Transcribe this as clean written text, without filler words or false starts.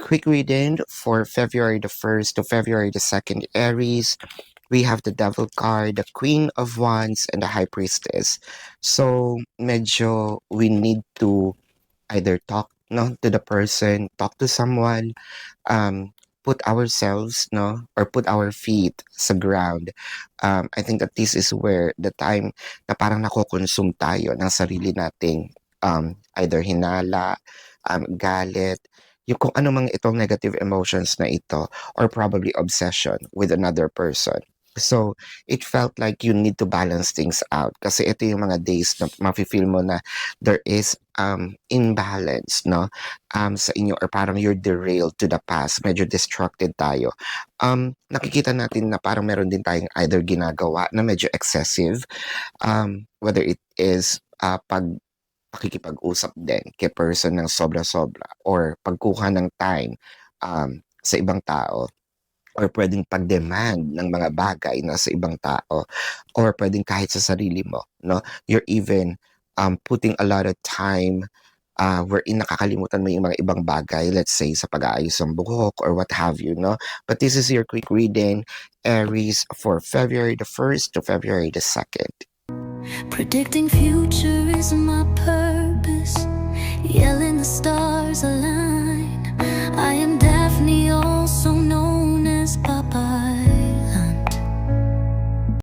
quick reading for February the 1st to February the 2nd, Aries. We have the Devil card, the Queen of Wands, and the High Priestess. So, medyo we need to either talk no to the person, talk to someone, put ourselves no or put our feet sa ground. I think that this is where the time na parang nakokonsume tayo ng sarili nating either hinala, galit, yung kung ano mang itong negative emotions na ito or probably obsession with another person. So, it felt like you need to balance things out kasi ito yung mga days na mafe-feel mo na there is imbalance no sa inyo or parang you're derailed to the past, medyo distracted tayo. Nakikita natin na parang meron din tayong either ginagawa na medyo excessive, whether it is pakikipag-usap din kay person ng sobra-sobra or pagkuha ng time sa ibang tao or pwedeng pag-demand ng mga bagay na sa ibang tao or pwedeng kahit sa sarili mo, no? You're even putting a lot of time wherein nakakalimutan mo yung mga ibang bagay, let's say sa pag-aayos ng buhok or what have you, no? But this is your quick reading, Aries, for February the 1st to February the 2nd. Predicting future isn't my purpose.